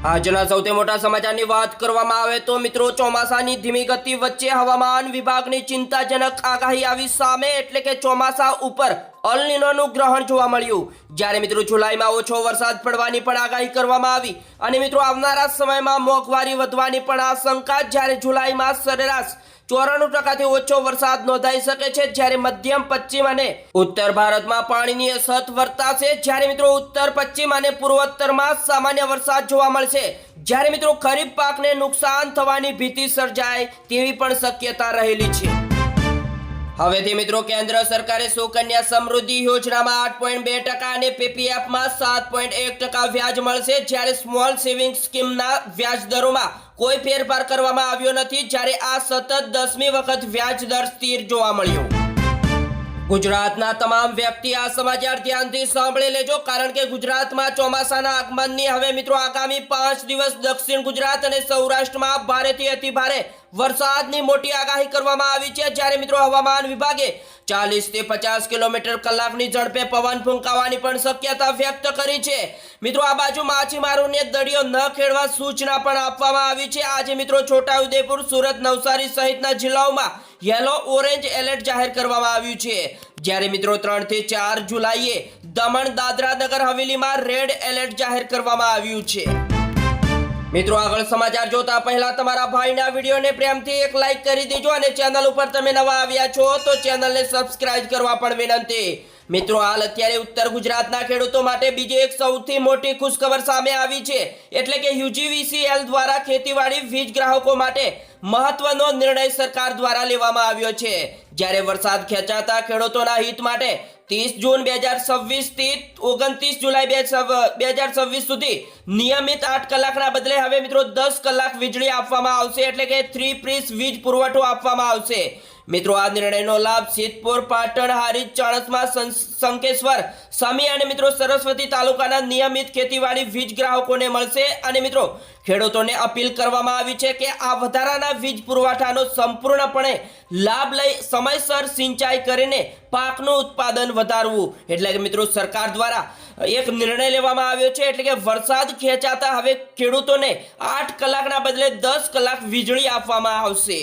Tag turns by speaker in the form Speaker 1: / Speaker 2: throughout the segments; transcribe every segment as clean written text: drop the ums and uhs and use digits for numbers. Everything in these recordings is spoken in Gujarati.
Speaker 1: આજના સૌથી મોટા સમાચારની વાત કરવામાં આવે તો મિત્રો ચોમાસાની ધીમી ગતિ વચ્ચે હવામાન વિભાગની ચિંતાજનક આગાહી આવી સામે, એટલે કે ચોમાસા ઉપર અલ નીનોનું ગ્રહણ જોવા મળ્યું। જ્યારે મિત્રો જુલાઈમાં ઓછો વરસાદ પડવાની પણ આગાહી કરવામાં આવી અને મિત્રો આવનારા સમયમાં મોંઘવારી વધવાની પણ આશંકા। જ્યારે જુલાઈમાં સરેરાશ 94% ઓછો વરસાદ નોંધાઈ શકે છે, જ્યારે મધ્યમ પશ્ચિમ અને ઉત્તર ભારતમાં પાણીની અછત વર્તાશે। જ્યારે મિત્રો ઉત્તર પશ્ચિમ અને પૂર્વોત્તરમાં સામાન્ય વરસાદ જોવા મળશે। જ્યારે મિત્રો ખરીફ પાકને નુકસાન થવાની ભીતિ સર્જાય તેવી પણ શક્યતા રહેલી છે। હવેથી મિત્રો કેન્દ્ર સરકારે સુકન્યા સમૃદ્ધિ યોજનામાં 8.2% અને પીપીએફમાં 7.1% વ્યાજ મળશે। જ્યારે સ્મોલ સેવિંગ સ્કીમના વ્યાજ દરોમાં કોઈ ફેરફાર કરવામાં આવ્યો નથી। જ્યારે આ સતત 10મી વખત વ્યાજ દર સ્થિર જોવા મળ્યો। ગુજરાતના તમામ વ્યક્તિ આ સમાચાર ધ્યાનથી સાંભળી લેજો, કારણ કે ગુજરાતમાં ચોમાસાના આગમનની હવે મિત્રો આગામી 5 દિવસ દક્ષિણ ગુજરાત અને સૌરાષ્ટ્રમાં ભારેથી અતિભારે વરસાદની મોટી આગાહી કરવામાં આવી છે। જ્યારે મિત્રો હવામાન વિભાગે 40 થી 50 કિલોમીટર કલાકની ઝડપે પવન ફૂંકાવાની પણ શક્યતા વ્યક્ત કરી છે। મિત્રો આ બાજુ માછીમારોને દરિયો ન ખેડવા સૂચના પણ આપવામાં આવી છે। આજે મિત્રો છોટાઉદેપુર, સુરત, નવસારી સહિતના જિલ્લાઓમાં યેલો ઓરેન્જ એલર્ટ જાહેર કરવામાં આવ્યું છે। જ્યારે મિત્રો 3 થી 4 જુલાઈએ દમણ, દાદરા નગર હવેલીમાં રેડ એલર્ટ જાહેર કરવામાં આવ્યું છે। મિત્રો આગળ સમાચાર જોતા પહેલા તમારા ભાઈના વિડીયોને પ્રેમથી એક લાઈક કરી દેજો અને ચેનલ ઉપર તમે નવા આવ્યા છો તો ચેનલને સબસ્ક્રાઇબ કરવા પણ વિનંતી। મિત્રો હાલ અત્યારે ઉત્તર ગુજરાતના ખેડૂતો માટે બીજી એક સૌથી મોટી ખુશખબર સામે આવી છે, એટલે કે યુજીવીસીએલ દ્વારા ખેતીવાડી વીજ ગ્રાહકો માટે મહત્વનો નિર્ણય સરકાર દ્વારા લેવામાં આવ્યો છે। જ્યારે વરસાદ ખેંચાતા ખેડૂતોના હિત માટે 30 જૂન 2026 થી 29 જુલાઈ 2026 સુધી નિયમિત 8 કલાકના બદલે હવે મિત્રો 10 કલાક વીજળી આપવામાં આવશે, એટલે કે 3 ફેઝ વીજ પુરવઠો આપવામાં આવશે। મિત્રો આ નિર્ણયનો લાભ સિદ્ધપુર, પાટણ, હારીજ, ચાણસ્મા, શંકેશ્વર, સમી અને મિત્રો સરસ્વતી તાલુકાના નિયમિત ખેતીવાડી વીજ ગ્રાહકોને મળશે। અને મિત્રો ખેડૂતોને અપીલ કરવામાં આવી છે કે આ વધારાના વીજ પુરવઠાનો સંપૂર્ણપણે લાભ લઈ સમયસર સિંચાઈ કરીને પાકનું ઉત્પાદન વધારવું। એટલે કે મિત્રો સરકાર દ્વારા એક નિર્ણય લેવામાં આવ્યો છે, એટલે કે વરસાદ ખેંચાતા હવે ખેડૂતોને 8 કલાકના બદલે 10 કલાક વીજળી આપવામાં આવશે।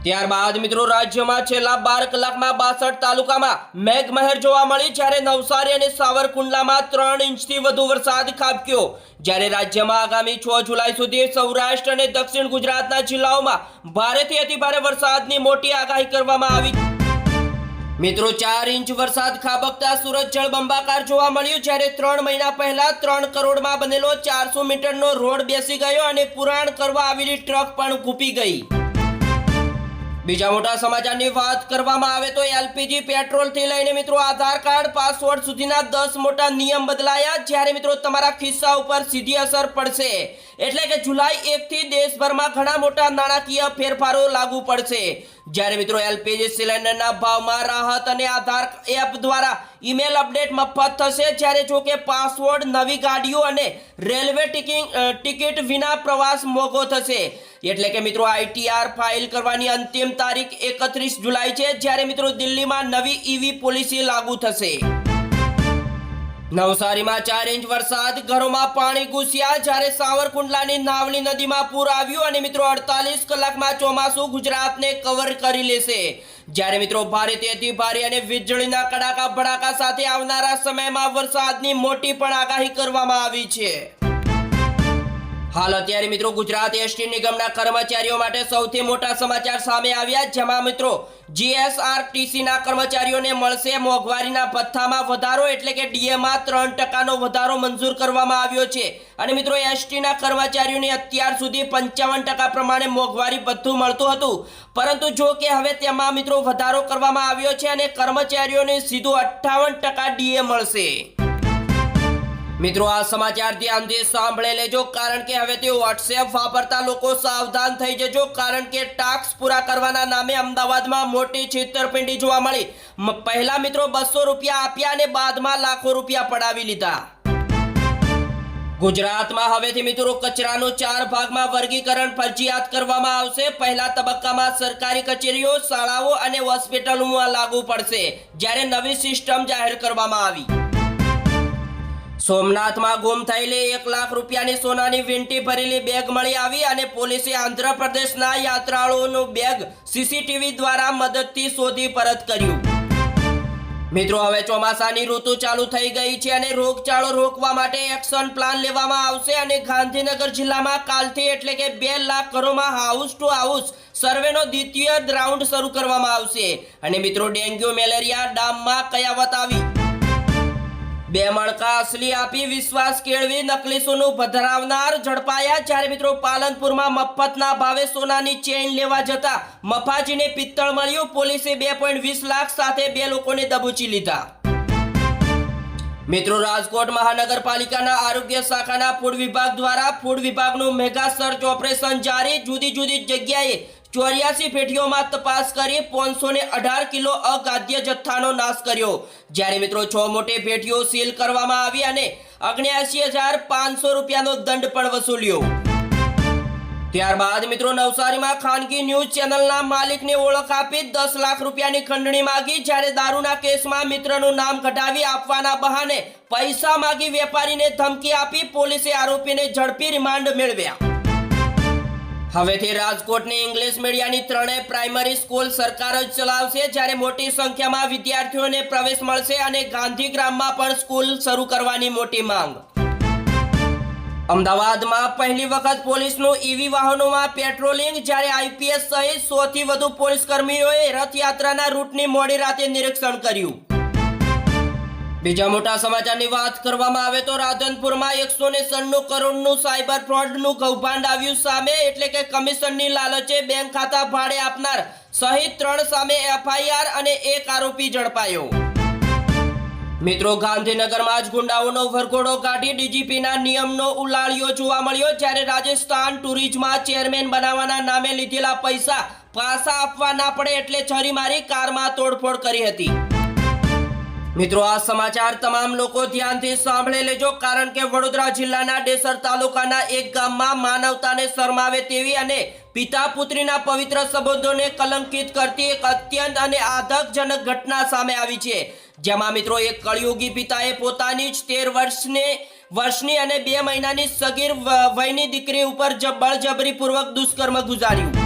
Speaker 1: ત્યારબાદ મિત્રો રાજ્યમાં છેલ્લા 12 કલાકમાં 62 તાલુકામાં મેઘમહેર જોવા મળી। જ્યારે નવસારી અને સાવરકુંડલામાં 3 ઇંચથી વધુ વરસાદ ખાબક્યો। જ્યારે રાજ્યમાં આગામી 6 જુલાઈ સુધી સૌરાષ્ટ્ર અને દક્ષિણ ગુજરાતના જિલ્લાઓમાં ભારેથી અતિભારે વરસાદની મોટી આગાહી કરવામાં આવી। મિત્રો 4 ઇંચ વરસાદ ખાબકતા સુરત જળબંબાકાર જોવા મળ્યું। જ્યારે 3 મહિના પહેલા 3 કરોડમાં બનેલો 400 મીટરનો રોડ બેસી ગયો અને પુરાણ કરવા આવેલી ટ્રક પણ ખૂપી ગઈ। બીજા મોટા સમાચારની વાત કરવામાં આવે તો એલપીજી પેટ્રોલથી લઈને મિત્રો આધાર કાર્ડ, પાસવર્ડ સુધીના 10 મોટા નિયમ બદલાયા। જ્યારે મિત્રો તમારા ખિસ્સા ઉપર સીધી અસર પડશે, એટલે કે જુલાઈ 1 થી દેશભરમાં ઘણા મોટા નાણાકીય ફેરફારો લાગુ પડશે। જ્યારે મિત્રો એલપીજી સિલિન્ડરના ભાવમાં રાહત અને આધાર એપ દ્વારા ઈમેલ અપડેટ મફત થશે। જ્યારે જો કે પાસવર્ડ, નવી ગાડીઓ અને રેલવે ટિકિટ વિના પ્રવાસ મોંઘો થશે। એટલે કે મિત્રો આઈટીઆર ફાઇલ કરવાની અંતિમ તારીખ 31 જુલાઈ છે। જ્યારે મિત્રો દિલ્હીમાં નવી ઈવી પોલિસી લાગુ થશે। નવસારીમાં 4 ઇંચ વરસાદ, ઘરોમાં પાણી ઘૂસ્યા। જ્યારે સાવરકુંડલાની નાવલી નદીમાં પૂર આવ્યું અને મિત્રો 48 કલાકમાં ચોમાસું ગુજરાતને કવર કરી લેશે। જ્યારે મિત્રો ભારેથી અતિભારે અને વીજળીના કડાકા ભડાકા સાથે આવનારા સમયમાં વરસાદની મોટી પણ આગાહી કરવામાં આવી છે। હાલ અત્યારે મિત્રો ગુજરાત એસટી નિગમના કર્મચારીઓ માટે સૌથી મોટા સમાચાર સામે આવ્યા, જેમાં મિત્રો જીએસઆરટીસીના કર્મચારીઓને મળશે મોંઘવારીના ભથ્થામાં વધારો, એટલે કે ડીએમાં 3% વધારો મંજૂર કરવામાં આવ્યો છે। અને મિત્રો એસટીના કર્મચારીઓને અત્યાર સુધી 55% પ્રમાણે મોંઘવારી ભથ્થું મળતું હતું, પરંતુ જો કે હવે તેમાં મિત્રો વધારો કરવામાં આવ્યો છે અને કર્મચારીઓને સીધું 58% ડીએ મળશે। મિત્રો આ સમાચાર ધ્યાનથી સાંભળી લેજો, કારણ કે હવે તે વોટ્સએપ વાપરતા લોકો સાવધાન થઈ જજો, કારણ કે ટાસ્ક પૂરા કરવાના નામે અમદાવાદમાં મોટી છેતરપિંડી જોવા મળી। પહેલા મિત્રો 200 રૂપિયા આપ્યા અને બાદમાં લાખો રૂપિયા પડાવી લીધા। ગુજરાતમાં હવેથી મિત્રો કચરાનું 4 ભાગમાં વર્ગીકરણ ફરજિયાત કરવામાં આવશે। પહેલા તબક્કામાં સરકારી કચેરીઓ, શાળાઓ અને હોસ્પિટલોમાં લાગુ પડશે, જ્યારે નવી સિસ્ટમ જાહેર કરવામાં આવી। સોમનાથમાં ગુમ થયેલી 1 લાખ રૂપિયાની સોનાની વીંટી ભરેલી બેગ મળી આવી અને પોલીસે આંધ્રપ્રદેશના યાત્રાળુઓનું બેગ સીસીટીવી દ્વારા મદદથી શોધી પરત કર્યું. મિત્રો, હવે ચોમાસાની ઋતુ ચાલુ થઈ ગઈ છે અને રોગચાળો રોકવા માટે એક્શન પ્લાન લેવામાં આવશે અને ગાંધીનગર જિલ્લામાં કાલથી એટલે કે 2 લાખ ઘરોમાં હાઉસ ટુ હાઉસ સર્વેનો દ્વિતીય રાઉન્ડ શરૂ કરવામાં આવશે. અને મિત્રો, ડેન્ગ્યુ મેલેરિયા ડામમાં કયાવત આવી. 2 મણકા અસલી આપી વિશ્વાસ કેળવી નકલી સોનું ભધરાવનાર ઝડપાયા. જ્યારે મિત્રો, પાલનપુરમાં મફતના ભાવે સોનાની ચેઇન લેવા જતા મફાજીને પિત્તળ મળ્યું. પોલીસે 2.20 લાખ સાથે 2 લોકોને દબોચી લીધા. મિત્રો, રાજકોટ મહાનગરપાલિકાના આરોગ્ય શાખાના ફૂડ વિભાગ દ્વારા ફૂડ વિભાગનું મેગા સર્ચ ઓપરેશન જારી. જુદી જુદી જગ્યાએ 84 પેઢીઓમાં તપાસ કરી 518 કિલો અખાદ્ય જથ્થાનો નાશ કર્યો. જ્યારે મિત્રો 6 મોટી પેઢીઓ સીલ કરવામાં આવી અને 79,500 રૂપિયાનો દંડ પણ વસૂલ્યો. ત્યારબાદ મિત્રો, નવસારીમાં ખાનગી ન્યૂઝ ચેનલના માલિકને ઓળખ આપી 10 લાખ રૂપિયાની ખંડણી માંગી. જ્યારે દારૂના કેસમાં મિત્રનું નામ કઢાવી આપવાના બહાને પૈસા માંગી વેપારીને ધમકી આપી પોલીસે આરોપીને ઝડપી રિમાન્ડ મેળવ્યા. હવેથી રાજકોટની ઇંગ્લિશ મીડિયાની 3 પ્રાઇમરી સ્કૂલ સરકાર જ ચલાવશે. જ્યારે મોટી સંખ્યામાં વિદ્યાર્થીઓને પ્રવેશ મળશે અને ગાંધીગ્રામમાં પણ સ્કૂલ શરૂ કરવાની મોટી માંગ. અમદાવાદમાં પહેલી વખત પોલીસનું ઈવી વાહનોમાં પેટ્રોલિંગ. જ્યારે આઈપીએસ સહિત 100 થી વધુ પોલીસ કર્મીઓએ રથયાત્રાના રૂટની મોડી રાતે નિરીક્ષણ કર્યું. બીજા મોટા સમાચારની વાત કરવામાં આવે તો રાધનપુરમાં 196 કરોડનું સાયબર ફ્રોડનું કૌભાંડ આવ્યું સામે. એટલે કે કમિશનની લાલચે બેંક ખાતા ભાડે આપનાર સહિત 3 સામે એફઆઈઆર અને 1 આરોપી ઝડપાયો. મિત્રો, ગાંધીનગરમાં જ ગુંડાઓનો વરઘોડો કાઢી ડીજીપીના નિયમનો ઉલાળ્યો જોવા મળ્યો. જ્યારે રાજસ્થાન ટુરિઝમમાં ચેરમેન બનાવવાના નામે લીધેલા પૈસા પાછા આપવા ના પડે એટલે છરી મારી કારમાં તોડફોડ કરી હતી. મિત્રો, આ સમાચાર તમામ લોકો ધ્યાનથી સાંભળી લેજો, કારણ કે વડોદરા જિલ્લાના ડેસર તાલુકાના એક ગામમાં માનવતાને શરમાવે તેવી અને પિતા પુત્રીના પવિત્ર સંબંધોને કલંકિત કરતી એક અત્યંત અને આઘાતજનક ઘટના સામે આવી છે. જેમાં મિત્રો, એક કળયુગી પિતાએ પોતાની જ 13 વર્ષની અને 2 મહિનાની સગીર વયની દીકરી ઉપર બળજબરીપૂર્વક દુષ્કર્મ ગુજાર્યું.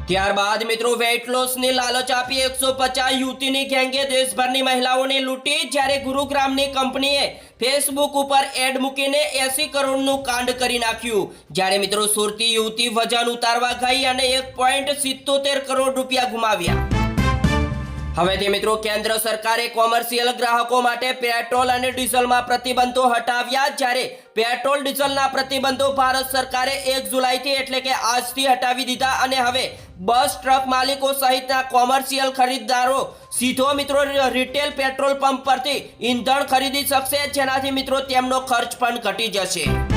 Speaker 1: ત્યારબાદ મિત્રો, વેઇટ લોસની લાલચ આપી 150 યુવતીની ગેંગે દેશભરની મહિલાઓને લૂંટી. જ્યારે ગુરુગ્રામની કંપનીએ ફેસબુક ઉપર એડ મૂકીને 80 કરોડનું કાંડ કરી નાખ્યું. જ્યારે મિત્રો, સુરતી યુવતી વજન ઉતારવા ગઈ અને 1.77 કરોડ રૂપિયા ગુમાવ્યા. હવેથી મિત્રો, કેન્દ્ર સરકારે કોમર્શિયલ ગ્રાહકો માટે પેટ્રોલ અને ડીઝલમાં પ્રતિબંધો હટાવ્યા. જ્યારે પેટ્રોલ ડીઝલના પ્રતિબંધો ભારત સરકારે 1 જુલાઈથી એટલે કે આજથી હટાવી દીધા અને હવે બસ ટ્રક માલિકો સહિતના કોમર્શિયલ ખરીદદારો સીધો મિત્રો રિટેલ પેટ્રોલ પંપ પરથી ઈંધણ ખરીદી શકશે. જેનાથી મિત્રો તેમનો ખર્ચ પણ ઘટી જશે.